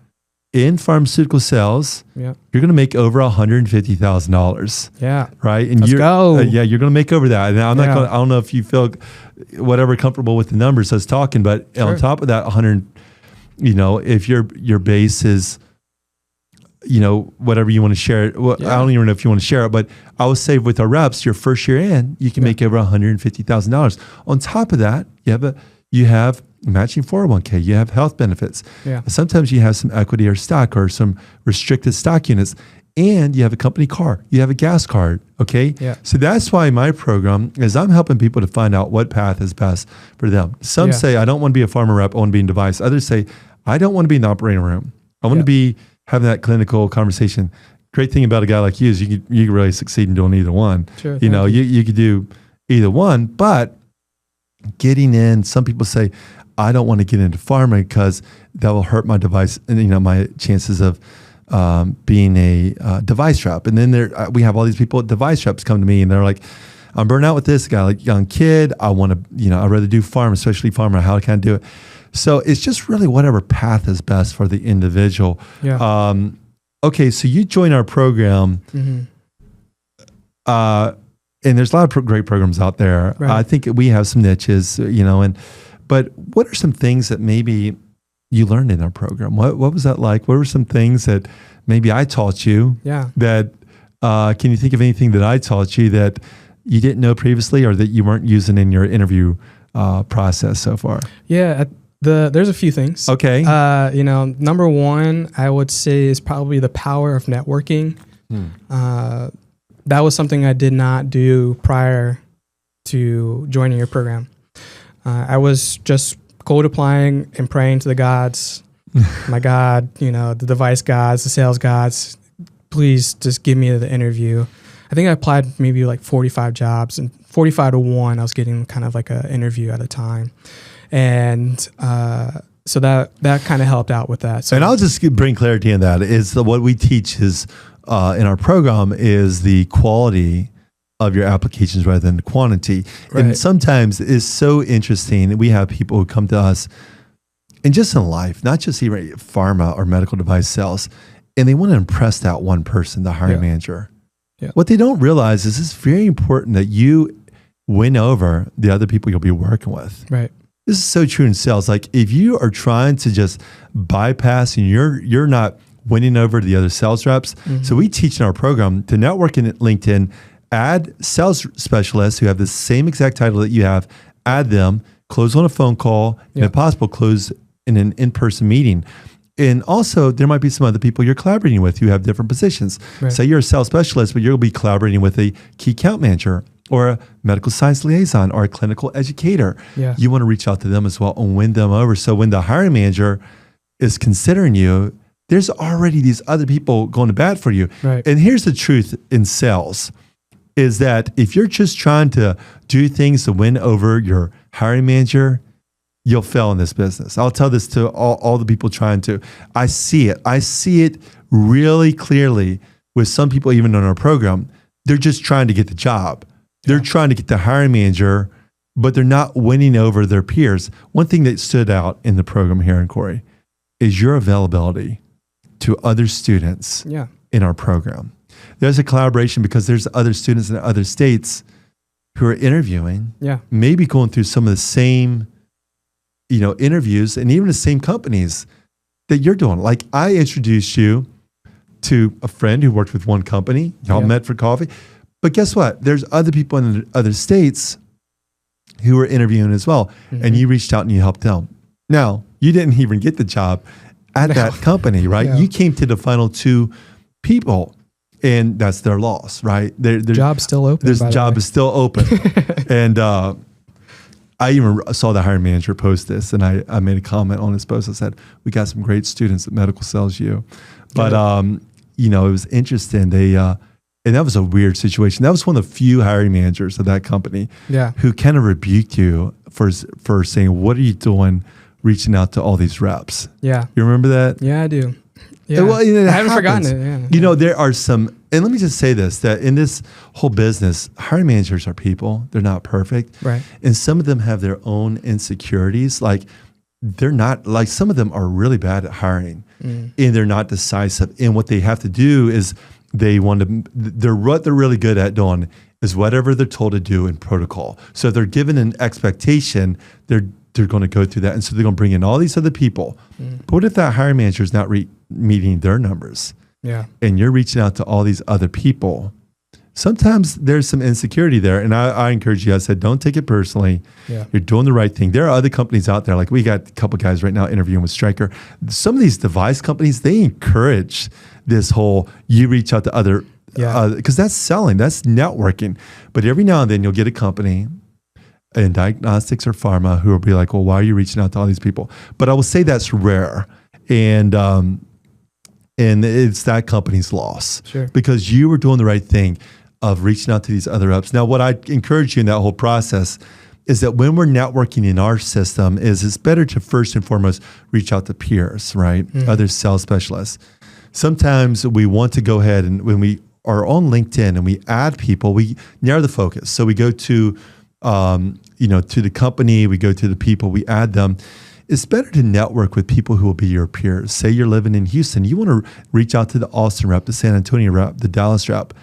in pharmaceutical sales, you're going to make over $150,000. Yeah. Right. And Let's go. You're going to make over that. And I'm not going to, I don't know if you feel whatever comfortable with the numbers I was talking, but on top of that, 100, if your base is, whatever you want to share. Well, I don't even know if you want to share it, but I would say with our reps, your first year in, you can make over $150,000. On top of that, you have matching 401k, you have health benefits. Yeah. Sometimes you have some equity or stock or some restricted stock units, and you have a company car, you have a gas card. Okay. Yeah. So that's why my program is I'm helping people to find out what path is best for them. Some say, I don't want to be a pharma rep, I want to be in device. Others say, I don't want to be in the operating room. I want to be having that clinical conversation. Great thing about a guy like you is you can really succeed in doing either one. Sure, you could do either one, but getting in, some people say, I don't want to get into pharma because that will hurt my device and my chances of being a device rep. And then we have all these people at device reps come to me and they're like, I'm burnt out with this guy, like young kid. I want to, I'd rather do pharma, especially pharma. How can I do it? So it's just really whatever path is best for the individual. Yeah. Okay, so you join our program, and there's a lot of great programs out there. Right. I think we have some niches, but what are some things that maybe you learned in our program? What was that like? What were some things that maybe I taught you? Yeah. That can you think of anything that I taught you that you didn't know previously or that you weren't using in your interview process so far? Yeah. There's a few things. Okay. Number one, I would say is probably the power of networking. That was something I did not do prior to joining your program. I was just cold applying and praying to the gods, my God, the device gods, the sales gods, please just give me the interview. I think I applied maybe like 45 jobs, and 45 to 1, I was getting kind of like an interview at a time. And so that kind of helped out with that. So, and I'll just bring clarity in that is what we teach is in our program is the quality of your applications rather than the quantity. Right. And sometimes it's so interesting. We have people who come to us and just in life, not just even pharma or medical device sales, and they want to impress that one person, the hiring manager. Yeah. What they don't realize is it's very important that you win over the other people you'll be working with. Right. This is so true in sales. Like if you are trying to just bypass and you're not winning over the other sales reps. So we teach in our program to network in LinkedIn, add sales specialists who have the same exact title that you have, add them, close on a phone call, and if possible, close in an in-person meeting. And also there might be some other people you're collaborating with who have different positions. Right. Say you're a sales specialist, but you'll be collaborating with a key account manager or a medical science liaison or a clinical educator. Yeah. You want to reach out to them as well and win them over. So when the hiring manager is considering you, there's already these other people going to bat for you. Right. And here's the truth in sales is that if you're just trying to do things to win over your hiring manager, you'll fail in this business. I'll tell this to all the people trying to. I see it. I see it really clearly with some people even in our program. They're just trying to get the job. They're trying to get the hiring manager, but they're not winning over their peers. One thing that stood out in the program here in Corey is your availability to other students in our program. There's a collaboration because there's other students in other states who are interviewing, maybe going through some of the same, interviews and even the same companies that you're doing. Like I introduced you to a friend who worked with one company. Y'all met for coffee. But guess what? There's other people in other states who were interviewing as well. And you reached out and you helped them. Now, you didn't even get the job at that company, right? You came to the final 2 people and that's their loss, right? Their job's still open. Their job is still open. And I even saw the hiring manager post this and I made a comment on his post. I said, we got some great students at MedicalSalesU. But, it was interesting. And that was a weird situation. That was one of the few hiring managers of that company who kind of rebuked you for saying, what are you doing reaching out to all these reps? Yeah. You remember that? Yeah, I do. Yeah. Well, I haven't forgotten it. Yeah. There are some And let me just say this, that in this whole business, hiring managers are people. They're not perfect. Right. And some of them have their own insecurities. Like they're not, like some of them are really bad at hiring and they're not decisive. And what they have to do is what they're really good at doing is whatever they're told to do in protocol. So if they're given an expectation, they're going to go through that. And so they're going to bring in all these other people. But what if that hiring manager is not meeting their numbers? Yeah. And you're reaching out to all these other people. Sometimes there's some insecurity there. And I encourage you, I said, don't take it personally. Yeah. You're doing the right thing. There are other companies out there. Like we got a couple guys right now interviewing with Stryker. Some of these device companies, they encourage this whole, you reach out to other, because that's selling, that's networking. But every now and then you'll get a company in diagnostics or pharma who will be like, well, why are you reaching out to all these people? But I will say that's rare. And it's that company's loss. Sure. Because you were doing the right thing of reaching out to these other reps. Now, what I encourage you in that whole process is that when we're networking in our system is it's better to first and foremost reach out to peers, right? Other sales specialists. Sometimes we want to go ahead and when we are on LinkedIn and we add people, we narrow the focus. So we go to, to the company, we go to the people, we add them. It's better to network with people who will be your peers. Say you're living in Houston, you want to reach out to the Austin rep, the San Antonio rep, the Dallas rep.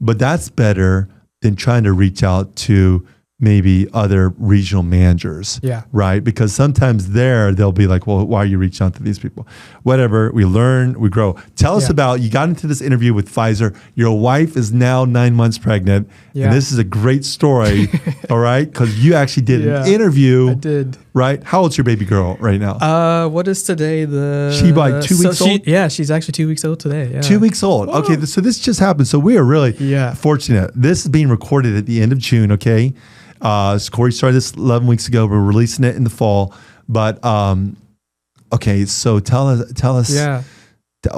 But that's better than trying to reach out to maybe other regional managers, right? Because sometimes they'll be like, well, why are you reaching out to these people? Whatever, we learn, we grow. Tell us about, you got into this interview with Pfizer. Your wife is now 9 months pregnant. Yeah. And this is a great story, all right? Because you actually did an interview. I did. Right? How old's your baby girl right now? What is today? She like 2 weeks old? Yeah, she's actually 2 weeks old today. Yeah. 2 weeks old. Whoa. Okay, so this just happened. So we are really fortunate. This is being recorded at the end of June, okay? Corey started this 11 weeks ago. We're releasing it in the fall. But, okay, so tell us. Yeah.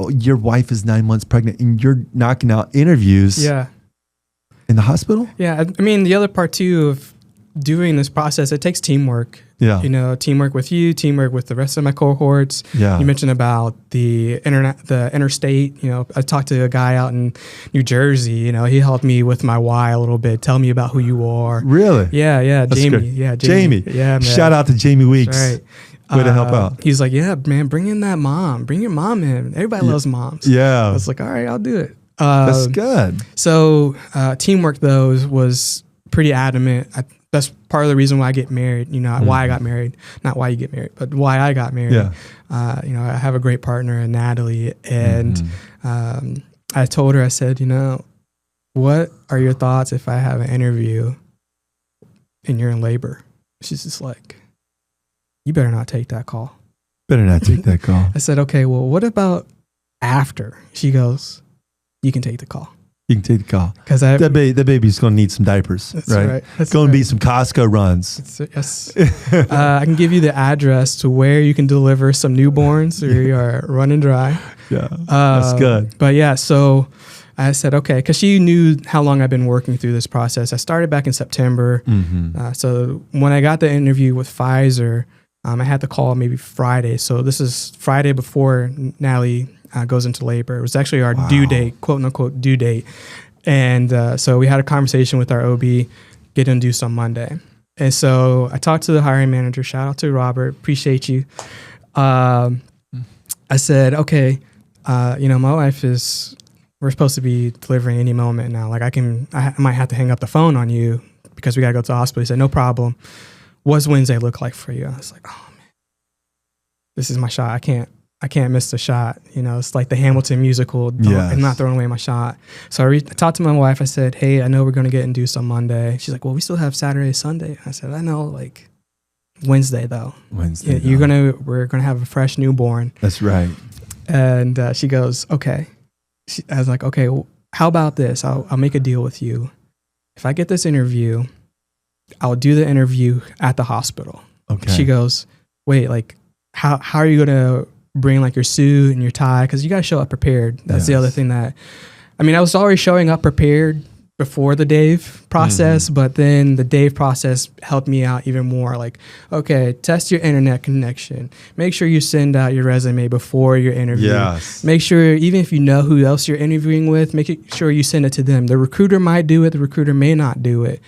Your wife is 9 months pregnant and you're knocking out interviews in the hospital? Yeah. I mean, the other part too of doing this process, it takes teamwork. Yeah. Teamwork with you, teamwork with the rest of my cohorts. Yeah. You mentioned about the interstate. I talked to a guy out in New Jersey. He helped me with my why a little bit. Tell me about who you are. Really? Yeah. That's Jamie. Good. Yeah. Jamie. Yeah. Man. Shout out to Jamie Weeks. That's right. Way to help out. He's like, yeah, man, bring in that mom. Bring your mom in. Everybody loves moms. Yeah. I was like, all right, I'll do it. That's good. So teamwork, though, was pretty adamant. That's part of the reason why I get married, why I got married. Not why you get married, but why I got married. Yeah. I have a great partner, Natalie, and I told her, I said, what are your thoughts if I have an interview and you're in labor? She's just like, you better not take that call. Better not take that call. I said, okay, well, what about after? She goes, you can take the call. You can take the call. Because that baby's going to need some diapers, that's right? It's going to be some Costco runs. Yes. I can give you the address to where you can deliver some newborns or you are running dry. Yeah, that's good. But yeah, so I said, okay, because she knew how long I've been working through this process. I started back in September. So when I got the interview with Pfizer, I had the call maybe Friday. So this is Friday before Natalie goes into labor. It was actually our due date, quote unquote due date. And so we had a conversation with our OB, get induced on Monday. And so I talked to the hiring manager, shout out to Robert, appreciate you. I said, okay, my wife we're supposed to be delivering any moment now. Like I might have to hang up the phone on you because we got to go to the hospital. He said, no problem. What's Wednesday look like for you? I was like, oh man, this is my shot. I can't miss the shot. It's like the Hamilton musical. I'm not throwing away my shot. So I talked to my wife. I said, hey, I know we're going to get induced on Monday. She's like, well, we still have Saturday, Sunday. I said, I know, like Wednesday though. Wednesday. We're going to have a fresh newborn. That's right. And she goes, okay. I was like, okay, well, how about this? I'll make a deal with you. If I get this interview, I'll do the interview at the hospital. Okay. She goes, wait, like how are you going to bring like your suit and your tie? Because you got to show up prepared. That's the other thing I was already showing up prepared before the Dave process, but then the Dave process helped me out even more. Like, okay, test your internet connection. Make sure you send out your resume before your interview. Yes. Make sure, even if you know who else you're interviewing with, sure you send it to them. The recruiter might do it. The recruiter may not do it.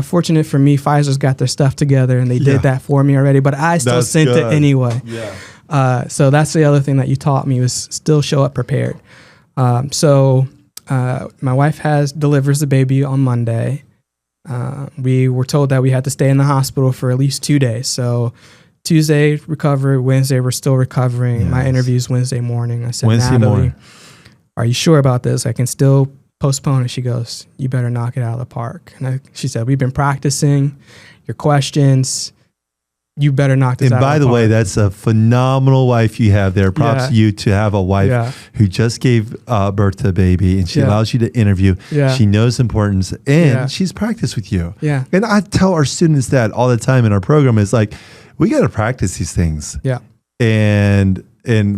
Fortunate for me, Pfizer's got their stuff together and they did that for me already, but I still sent it anyway. Yeah. So that's the other thing that you taught me, was still show up prepared. My wife delivers the baby on Monday. We were told that we had to stay in the hospital for at least 2 days. So Tuesday recovered, Wednesday we're still recovering. Yes. My interview's Wednesday morning. I said, Wednesday Natalie, morning. Are you sure about this? I can still postpone it. She goes, you better knock it out of the park. And she said, we've been practicing your questions. You better knock this out of the park. And by the way, that's a phenomenal wife you have there. Props to you to have a wife who just gave birth to a baby, and she allows you to interview. Yeah. She knows importance, and she's practiced with you. Yeah. And I tell our students that all the time in our program is like, we got to practice these things. Yeah. And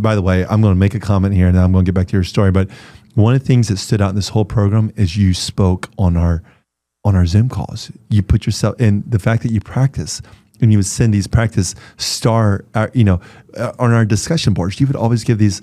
by the way, I'm going to make a comment here, and then I'm going to get back to your story. But one of the things that stood out in this whole program is you spoke on our Zoom calls. You put yourself in the fact that you practice. And you would send these practice on our discussion boards. You would always give these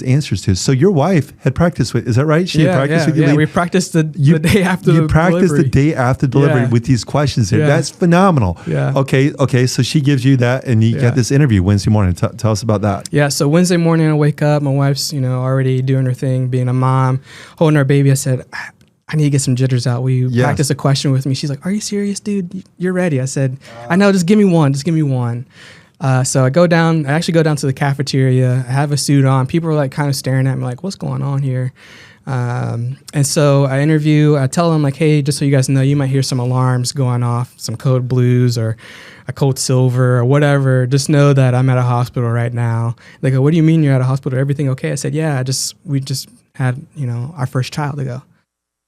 answers to us. So your wife had practiced with, is that right? She had practiced with you? Yeah, we practiced the day after the delivery. You practiced the day after delivery with these questions here. Yeah. That's phenomenal. Yeah. Okay. So she gives you that, and you get this interview Wednesday morning. Tell us about that. Yeah. So Wednesday morning, I wake up. My wife's, already doing her thing, being a mom, holding our baby. I said, I need to get some jitters out. Will you practice a question with me? She's like, are you serious, dude? You're ready. I said, I know, just give me one. So I actually go down to the cafeteria. I have a suit on. People are like kind of staring at me like, what's going on here? And so I tell them like, hey, just so you guys know, you might hear some alarms going off, some code blues or a code silver or whatever. Just know that I'm at a hospital right now. They go, what do you mean you're at a hospital? Everything okay? I said, yeah, we just had, our first child. They go,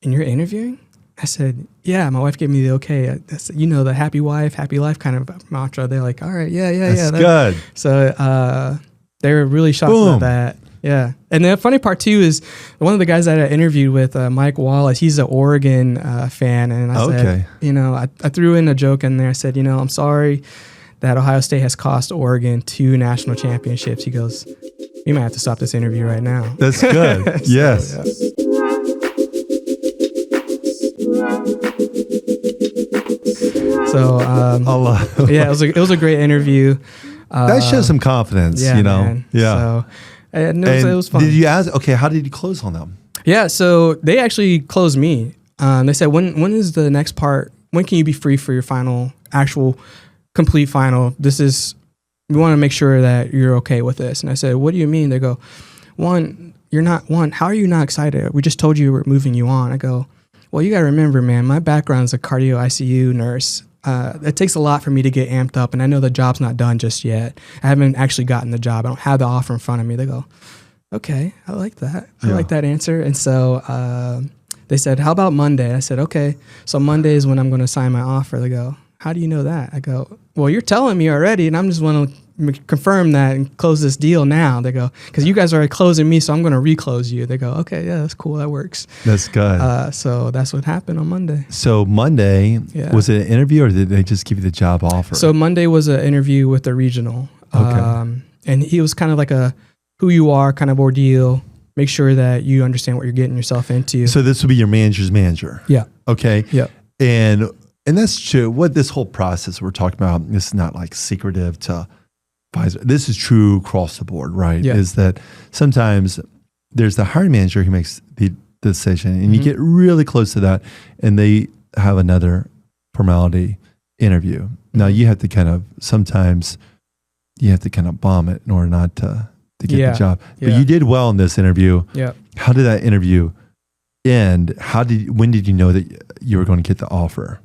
and you're interviewing? I said, yeah, my wife gave me the okay. I said, the happy wife, happy life kind of mantra. They're like, all right, That's good. So they were really shocked about that. Yeah. And the funny part too is one of the guys that I interviewed with, Mike Wallace, he's an Oregon fan. And I said, I threw in a joke in there. I said, I'm sorry that Ohio State has cost Oregon 2 national championships. He goes, we might have to stop this interview right now. That's good. Yes. So it was a great interview. That shows some confidence, Man. Yeah. So it was fun. Did you ask? Okay, how did you close on them? Yeah, so they actually closed me. They said, when is the next part? When can you be free for your actual complete final? We want to make sure that you're okay with this. And I said, what do you mean? They go, how are you not excited? We just told you we're moving you on. I go, well, you got to remember, man, my background is a cardio ICU nurse. It takes a lot for me to get amped up, and I know the job's not done just yet. I haven't actually gotten the job. I don't have the offer in front of me. They go, okay, I like that. I like that answer. And so they said, how about Monday? I said, okay. So Monday is when I'm going to sign my offer. They go, how do you know that? I go, well, you're telling me already, and I'm just want to confirm that and close this deal now. They go, because you guys are already closing me, so I'm going to reclose you. They go, okay, yeah, that's cool. That works. That's good. So that's what happened on Monday. So Monday, was it an interview or did they just give you the job offer? So Monday was an interview with the regional. Okay. And he was kind of like a who you are kind of ordeal. Make sure that you understand what you're getting yourself into. So this would be your manager's manager. Yeah. Okay. Yeah. And that's true. What this whole process we're talking about, this is not like secretive to Pfizer. This is true across the board, right? Yeah. Is that sometimes there's the hiring manager who makes the decision, and you get really close to that, and they have another formality interview. Now you have to sometimes bomb it in order not to get the job. But you did well in this interview. Yeah. How did that interview end? When did you know that you were going to get the offer?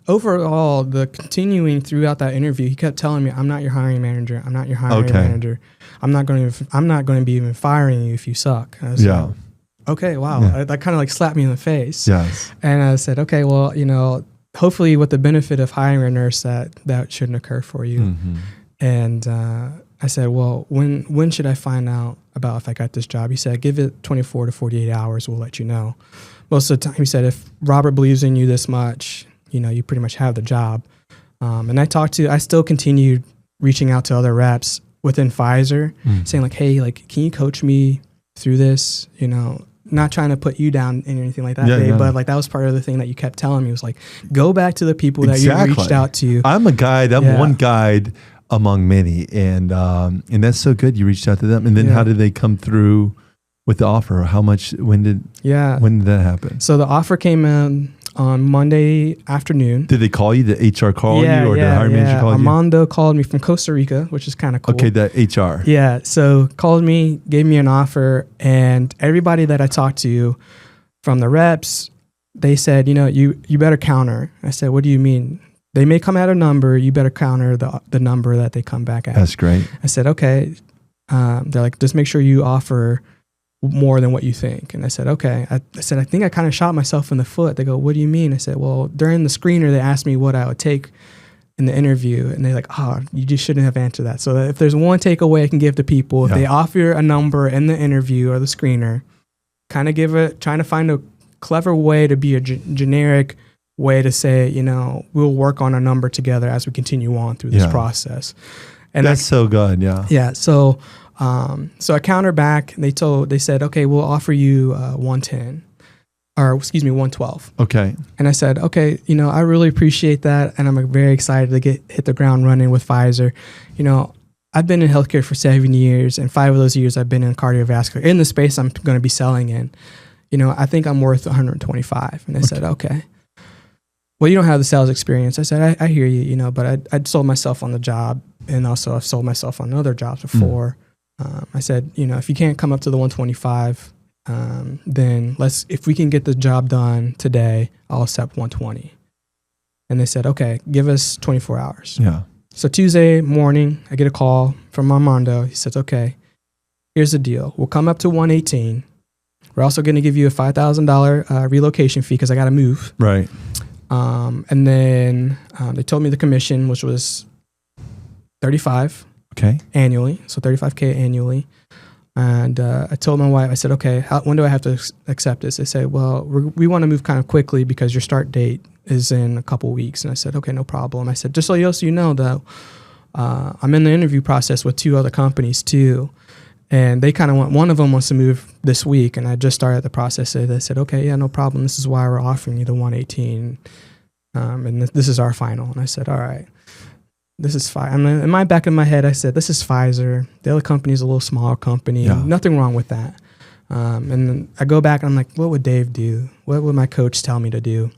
Overall, continuing throughout that interview, he kept telling me, "I'm not your hiring manager. I'm not your hiring manager. I'm not going to be even firing you if you suck." I was like, okay, wow. Yeah. That kind of like slapped me in the face. Yes. And I said, okay, well, hopefully with the benefit of hiring a nurse, that shouldn't occur for you. Mm-hmm. And I said, well, when should I find out about if I got this job. He said, give it 24 to 48 hours. We'll let you know. Most of the time, he said, if Robert believes in you this much, you pretty much have the job. And I still continued reaching out to other reps within Pfizer, saying like, hey, like, can you coach me through this? Not trying to put you down in anything like that, Dave, but like that was part of the thing that you kept telling me was like, go back to the people that you reached out to. I'm a guide. I'm one guide among many, and that's so good. You reached out to them, and then how did they come through with the offer? How much? When did that happen? So the offer came in on Monday afternoon. Did they call you? The HR call you, or did the hiring manager call you? Armando called me from Costa Rica, which is kind of cool. Okay, the HR. Yeah, so called me, gave me an offer, and everybody that I talked to from the reps, they said, you better counter. I said, what do you mean? They may come at a number, you better counter the number that they come back at. That's great. I said, okay. They're like, just make sure you offer more than what you think. And I said, okay. I said, I think I kind of shot myself in the foot. They go, what do you mean? I said, well, during the screener, they asked me what I would take in the interview. And they're like, you just shouldn't have answered that. So that if there's one takeaway I can give to people, if they offer a number in the interview or the screener, trying to find a clever way to be a generic way to say, we'll work on a number together as we continue on through this process. And that's so good. Yeah. Yeah. So I countered back. They said, okay, we'll offer you 112. Okay. And I said, okay, I really appreciate that, and I'm very excited to hit the ground running with Pfizer. I've been in healthcare for 7 years, and 5 of those years I've been in cardiovascular, in the space I'm going to be selling in. I think I'm worth 125. And they said, okay. Well, you don't have the sales experience. I said, I hear you, but I'd sold myself on the job, and also I've sold myself on other jobs before. I said, if you can't come up to the 125, then if we can get the job done today, I'll accept 120. And they said, okay, give us 24 hours. Yeah. So Tuesday morning, I get a call from Armando. He says, okay, here's the deal. We'll come up to 118. We're also going to give you a $5,000 relocation fee because I got to move. Right. And then they told me the commission, which was 35 annually, so $35K annually. And I told my wife, I said, okay, when do I have to accept this? They said, well, we want to move kind of quickly because your start date is in a couple weeks. And I said, okay, no problem. I said, just so you know, though, I'm in the interview process with 2 other companies too. And they kind of one of them wants to move this week. And I just started the process. So they said, okay, yeah, no problem. This is why we're offering you the 118. And this is our final. And I said, all right, this is fine. In my back of my head, I said, this is Pfizer. The other company is a little smaller company. Yeah. Nothing wrong with that. And then I go back and I'm like, what would Dave do? What would my coach tell me to do?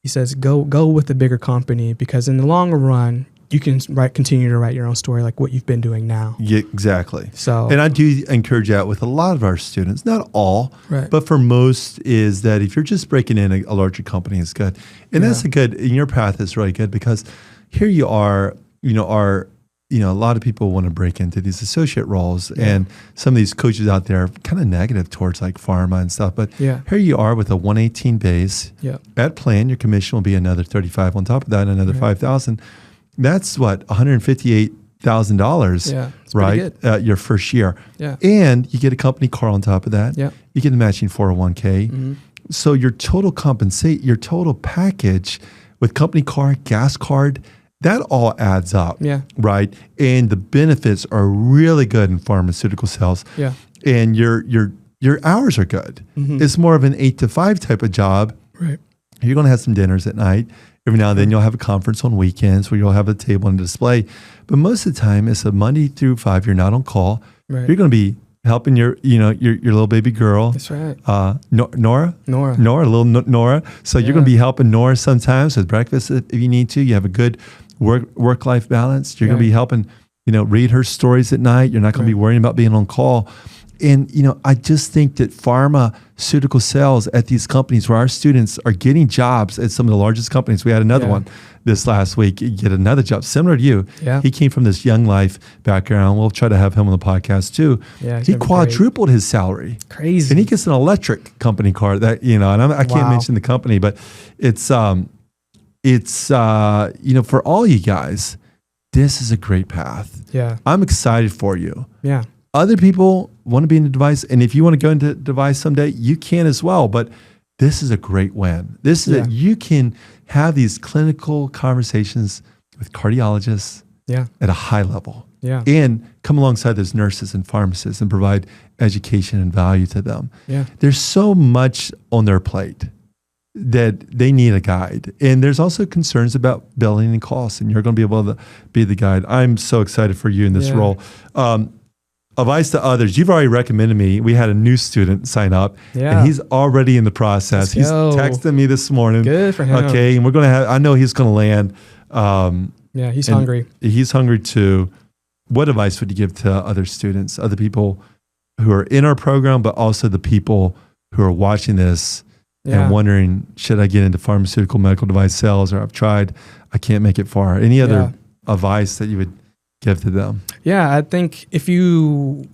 He says, go with the bigger company, because in the longer run, you can continue to write your own story like what you've been doing now. Yeah, exactly. And I do encourage that with a lot of our students, not all, but for most, is that if you're just breaking in a larger company, it's good. And that's your path is really good, because here you are, a lot of people want to break into these associate roles, and some of these coaches out there are kind of negative towards like pharma and stuff. But here you are with a 118 base. At plan, your commission will be another 35 on top of that, another 5,000. That's what, $158,000, right? Your first year. And you get a company car on top of that. You get a matching 401k. So your total total package with company car, gas card, that all adds up, right? And the benefits are really good in pharmaceutical sales. And your hours are good. It's more of an 8 to 5 type of job. Right. You're going to have some dinners at night. Every now and then you'll have a conference on weekends where you'll have a table and a display. But most of the time it's a Monday through 5. You're not on call. Right. You're going to be helping your little baby girl. That's right. Nora, little Nora. So you're going to be helping Nora sometimes with breakfast if you need to. You have a good work-life balance. You're going to be helping, read her stories at night. You're not going to be worrying about being on call. And, I just think that pharmaceutical sales at these companies where our students are getting jobs at some of the largest companies. We had another one this last week, get another job similar to you. He came from this Young Life background. We'll try to have him on the podcast too. He quadrupled his salary. Crazy. And he gets an electric company car that, and I can't mention the company, but it's for all you guys, this is a great path. I'm excited for you. other people want to be in the device. And if you want to go into device someday, you can as well. But this is a great win. This is you can have these clinical conversations with cardiologists at a high level. Yeah. And come alongside those nurses and pharmacists and provide education and value to them. Yeah. There's so much on their plate that they need a guide. And there's also concerns about billing and costs, and you're going to be able to be the guide. I'm so excited for you in this role. Advice to others. You've already recommended me. We had a new student sign up, and he's already in the process. He's texting me this morning. Good for him. Okay, and we're going to have, I know he's going to land. He's hungry. He's hungry too. What advice would you give to other students, other people who are in our program, but also the people who are watching this and wondering, should I get into pharmaceutical medical device sales, or I've tried, I can't make it far. Any other advice that you would give to them? Yeah, I think if you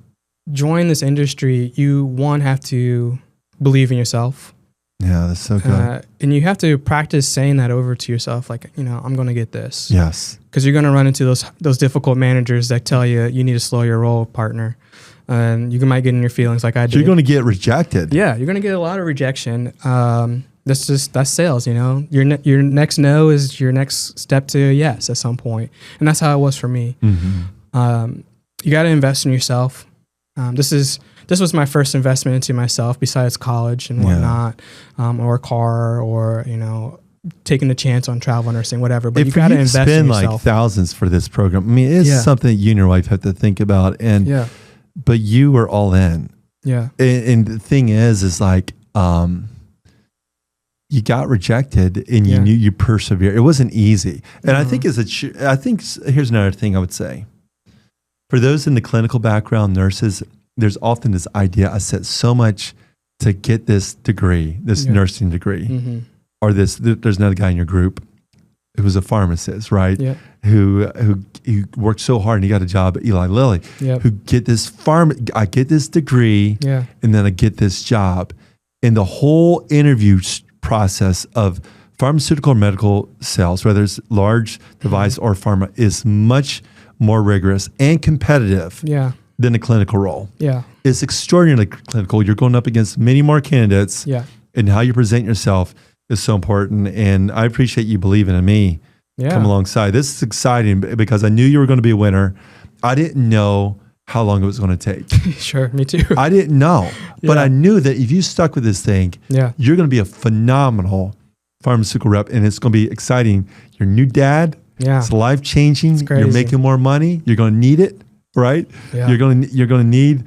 join this industry, you have to believe in yourself. Yeah, that's so good. And you have to practice saying that over to yourself, like, I'm going to get this. Yes. Because you're going to run into those difficult managers that tell you need to slow your roll, partner. And you might get in your feelings like I did. You're going to get rejected. Yeah, you're going to get a lot of rejection. That's sales, Your next no is your next step to yes at some point. And that's how it was for me. Mm-hmm. You got to invest in yourself. This was my first investment into myself besides college and whatnot, or a car, or, taking a chance on travel nursing, whatever. But you got to invest in yourself. Spend like thousands for this program. I mean, it's something you and your wife have to think about. And but you were all in. Yeah. And the thing is like, you got rejected and you knew you persevered. It wasn't easy. And I think here's another thing I would say. For those in the clinical background, nurses, there's often this idea, I said so much to get this degree, this nursing degree, or there's another guy in your group who was a pharmacist, right? Yeah. Who worked so hard and he got a job at Eli Lilly. Yep. Who I get this degree, and then I get this job, and the whole interview process of pharmaceutical or medical sales, whether it's large device or pharma, is much more rigorous and competitive than a clinical role. Yeah. It's extraordinarily clinical. You're going up against many more candidates, and how you present yourself is so important. And I appreciate you believing in me. Come alongside. This is exciting because I knew you were going to be a winner. I didn't know how long it was going to take. Sure, me too. I didn't know, but I knew that if you stuck with this thing, you're going to be a phenomenal pharmaceutical rep, and it's going to be exciting. Your new dad, it's life-changing. You're making more money. You're going to need it, right? Yeah. You're going to need,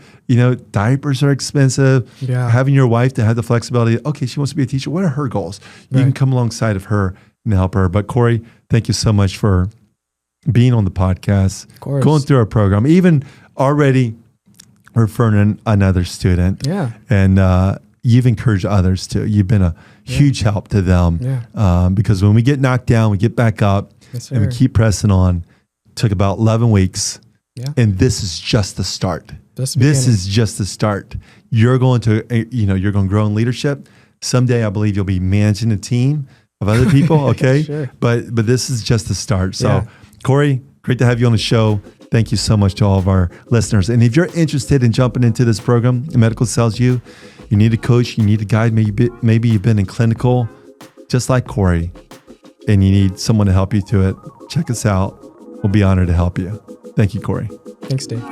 diapers are expensive. Yeah. Having your wife to have the flexibility. Okay, she wants to be a teacher. What are her goals? You can come alongside of her and help her. But Corey, thank you so much for being on the podcast, going through our program, even already referring another student. Yeah. And you've encouraged others too. You've been a huge help to them. Yeah. Because when we get knocked down, we get back up and we keep pressing on. It took about 11 weeks. Yeah. And this is just the start. This is just the start. You're going to, you're going to grow in leadership. Someday I believe you'll be managing a team of other people. Okay. Sure. But this is just the start. So Corey, great to have you on the show. Thank you so much to all of our listeners. And if you're interested in jumping into this program, MedicalSalesU, you need a coach, you need a guide. Maybe you've been in clinical, just like Corey, and you need someone to help you through it. Check us out. We'll be honored to help you. Thank you, Corey. Thanks, Dave.